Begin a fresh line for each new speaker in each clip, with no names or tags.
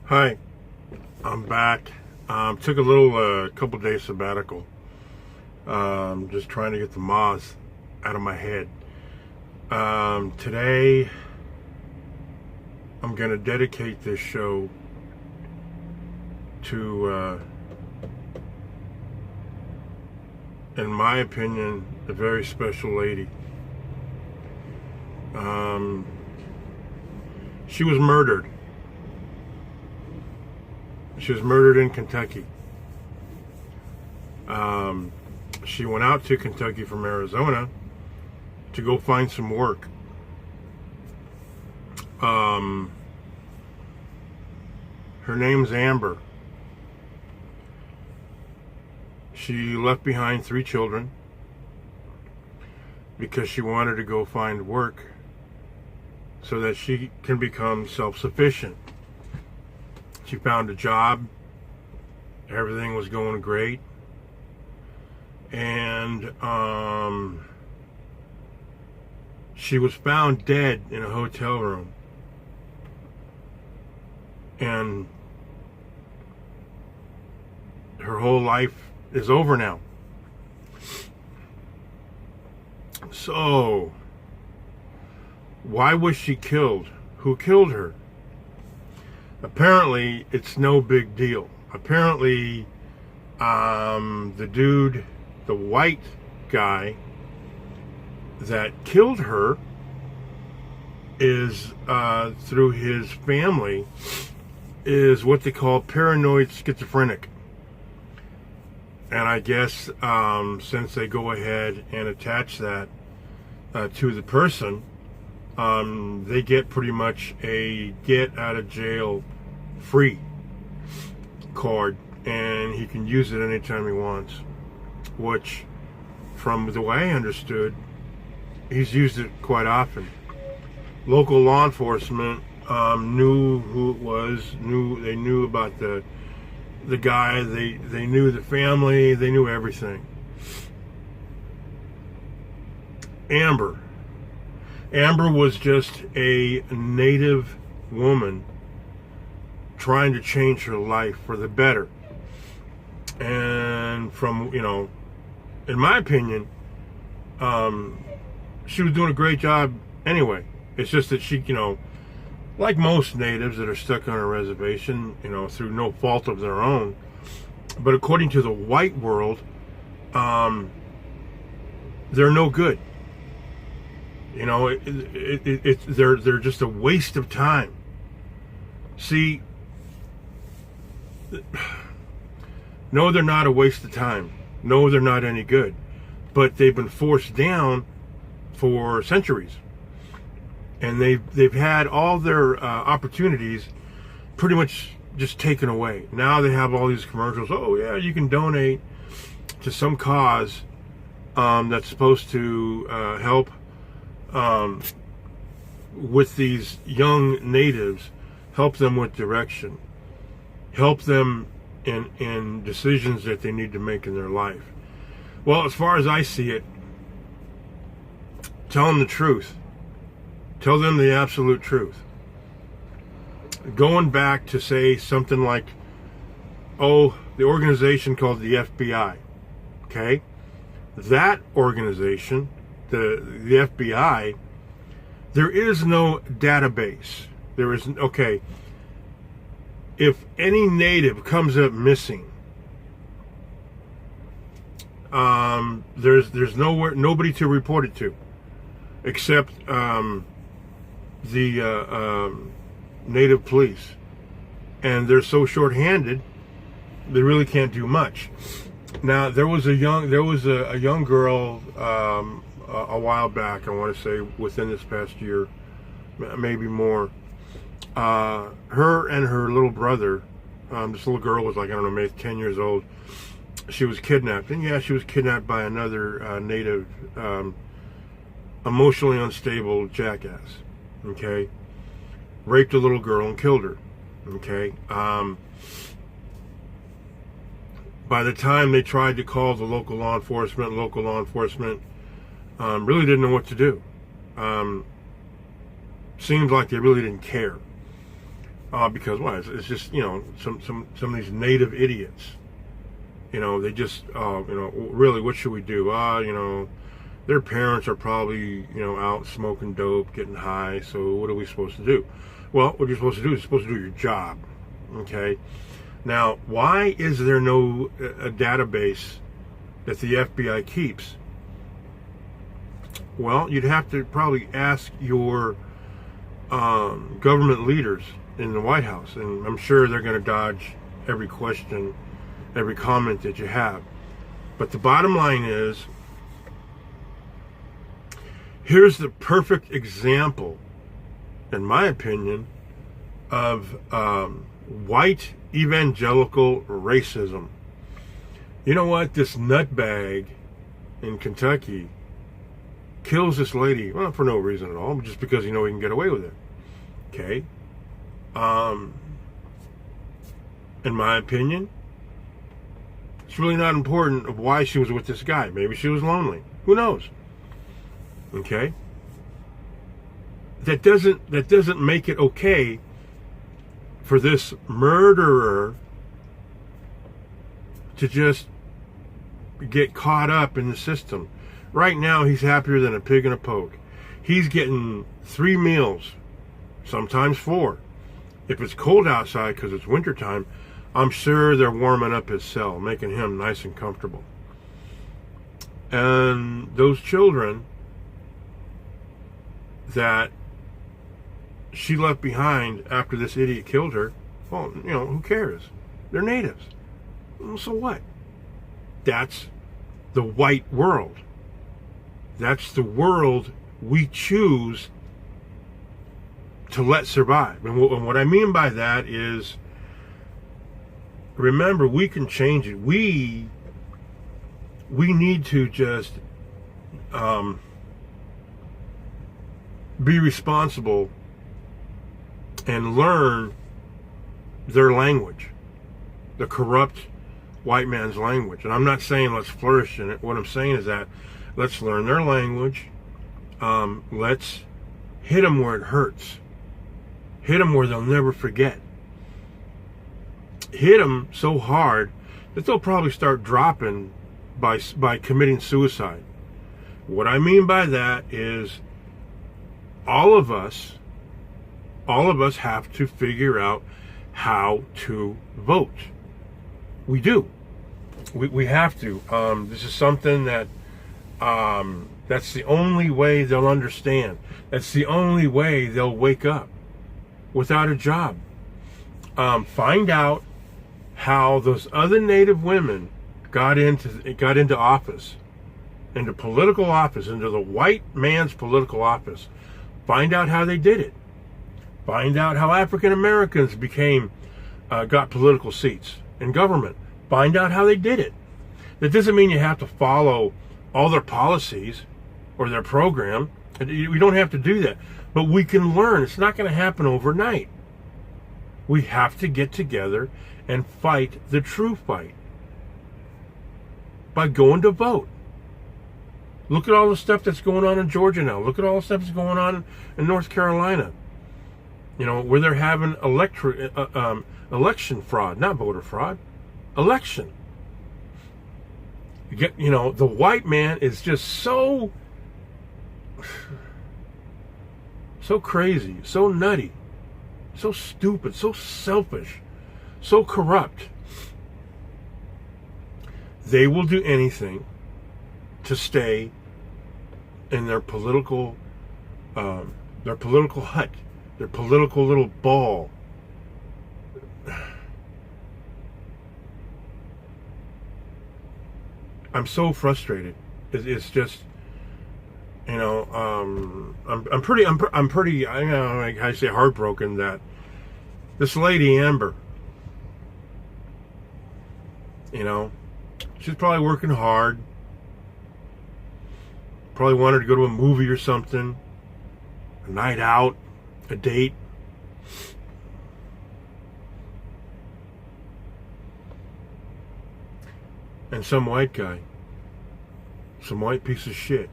Hi, I'm back. Took a little couple days sabbatical. Just trying to get the moths out of my head. Today, I'm going to dedicate this show to, in my opinion, a very special lady. She was murdered. She was murdered in Kentucky. She went out to Kentucky from Arizona to go find some work. Her name's Amber. She left behind 3 children because she wanted to go find work so that she can become self-sufficient. She found a job, everything was going great, and she was found dead in a hotel room, and her whole life is over now. So, why was she killed? Who killed her? Apparently, it's no big deal. Apparently, the dude, the white guy that killed her is, through his family, is what they call paranoid schizophrenic. And I guess, since they go ahead and attach that to the person, they get pretty much a get out of jail free card, and he can use it anytime he wants, which, from the way I understood, he's used it quite often. Local law enforcement knew who it was, they knew about the guy, they knew the family, they knew everything. Amber was just a native woman trying to change her life for the better. And from, in my opinion, she was doing a great job anyway. It's just that she, like most natives that are stuck on a reservation, through no fault of their own, but according to the white world, they're no good. They're just a waste of time. See, no, they're not a waste of time. No, they're not any good. But they've been forced down for centuries, and they've had all their opportunities pretty much just taken away. Now they have all these commercials. Oh yeah, you can donate to some cause that's supposed to help with these young natives, help them with direction, help them in decisions that they need to make in their life. Well, as far as I see it, tell them the truth. Tell them the absolute truth. Going back to say something like, the organization called the FBI, okay? That organization, the FBI, there is no database. There is, if any native comes up missing, there's nobody to report it to, except the native police, and they're so short-handed they really can't do much. Now there was a young girl a while back, I want to say within this past year, maybe more. Her and her little brother, this little girl was like, I don't know, maybe 10 years old. She was kidnapped, and she was kidnapped by another native, emotionally unstable jackass. Okay, raped a little girl and killed her. Okay, by the time they tried to call the local law enforcement really didn't know what to do. Seemed like they really didn't care. Because why? It's just, some of these native idiots. They just, really, what should we do? Their parents are probably, out smoking dope, getting high. So what are we supposed to do? Well, what you're supposed to do is you're supposed to do your job. Okay. Now, why is there no a database that the FBI keeps? Well, you'd have to probably ask your government leaders in the White House, and I'm sure they're going to dodge every question, every comment that you have. But the bottom line is, here's the perfect example, in my opinion, of white evangelical racism. You know what? This nutbag in Kentucky kills this lady, well, for no reason at all, just because he can get away with it. Okay? In my opinion, it's really not important of why she was with this guy. Maybe she was lonely. Who knows? Okay? That doesn't make it okay for this murderer to just get caught up in the system. Right now, he's happier than a pig in a poke. He's getting 3 meals, sometimes 4. If it's cold outside because it's wintertime, I'm sure they're warming up his cell, making him nice and comfortable. And those children that she left behind after this idiot killed her, well, who cares? They're natives. Well, so what? That's the white world. That's the world we choose to let survive. And what I mean by that is, remember, we can change it. We need to just be responsible and learn their language, the corrupt white man's language. And I'm not saying let's flourish in it. What I'm saying is that let's learn their language. Let's hit them where it hurts. Hit them where they'll never forget. Hit them so hard that they'll probably start dropping by committing suicide. What I mean by that is all of us have to figure out how to vote. We do. We have to. This is something that that's the only way they'll understand. That's the only way they'll wake up without a job. Find out how those other Native women got into office, into political office, into the white man's political office. Find out how they did it. Find out how African Americans got political seats in government. Find out how they did it. That doesn't mean you have to follow all their policies or their program. We don't have to do that. But we can learn. It's not going to happen overnight. We have to get together and fight the true fight by going to vote. Look at all the stuff that's going on in Georgia now. Look at all the stuff that's going on in North Carolina. Where they're having election fraud, not voter fraud, election. The white man is just so crazy, so nutty, so stupid, so selfish, so corrupt. They will do anything to stay in their political hut, their political little ball. I'm so frustrated. It's just, I'm pretty, I say heartbroken that this lady Amber, she's probably working hard. Probably wanted to go to a movie or something, a night out, a date. And some white guy, some white piece of shit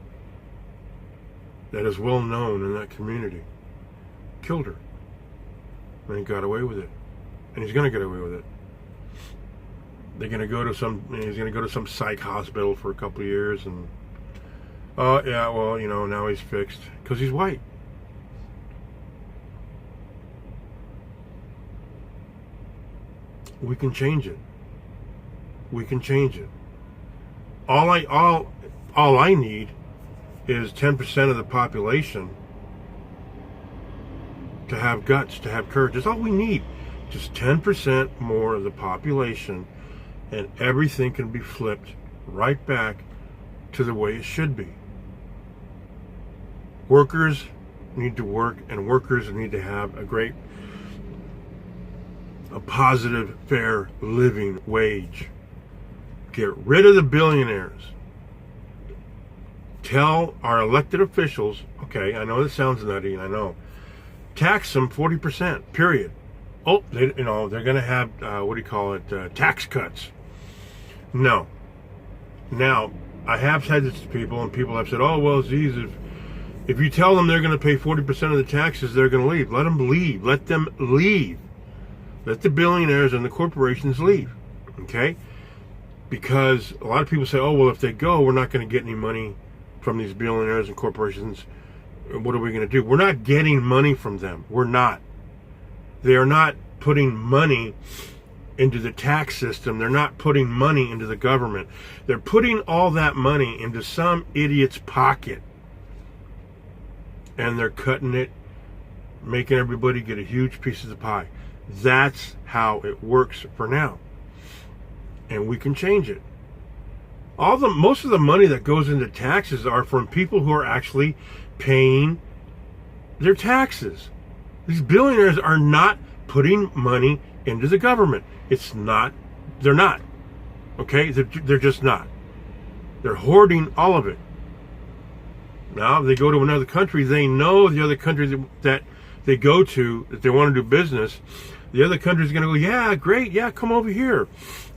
that is well known in that community, killed her. And he got away with it. And he's going to get away with it. He's going to go to some psych hospital for a couple of years, and yeah, well, now he's fixed because he's white. We can change it. We can change it. All I need is 10% of the population to have guts, to have courage. That's all we need. Just 10% more of the population, and everything can be flipped right back to the way it should be. Workers need to work, and workers need to have a positive, fair living wage. Get rid of the billionaires. Tell our elected officials, okay, I know this sounds nutty, I know. Tax them 40%, period. Oh, they're going to have, tax cuts. No. Now, I have said this to people, and people have said, oh, well, geez, if you tell them they're going to pay 40% of the taxes, they're going to leave. Let them leave. Let them leave. Let the billionaires and the corporations leave. Okay? Because a lot of people say, oh, well, if they go, we're not going to get any money from these billionaires and corporations. What are we going to do? We're not getting money from them. We're not. They are not putting money into the tax system. They're not putting money into the government. They're putting all that money into some idiot's pocket. And they're cutting it, making everybody get a huge piece of the pie. That's how it works for now. And we can change it. Most of the money that goes into taxes are from people who are actually paying their taxes. These billionaires are not putting money into the government. They're not. Okay? They're just not. They're hoarding all of it. Now, if they go to another country, they know the other country that they go to, that they want to do business, the other country's going to go, yeah, great, yeah, come over here.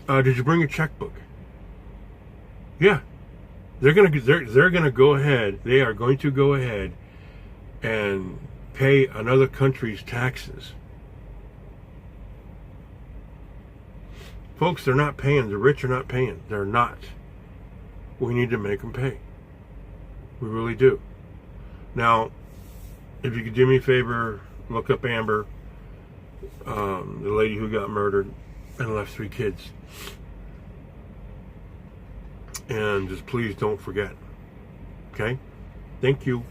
Did you bring your checkbook? Yeah. They're going to go ahead, they are going to go ahead and pay another country's taxes. Folks, they're not paying. The rich are not paying. They're not. We need to make them pay. We really do. Now, if you could do me a favor, look up Amber, the lady who got murdered and left 3 kids. And just please don't forget. Okay? Thank you.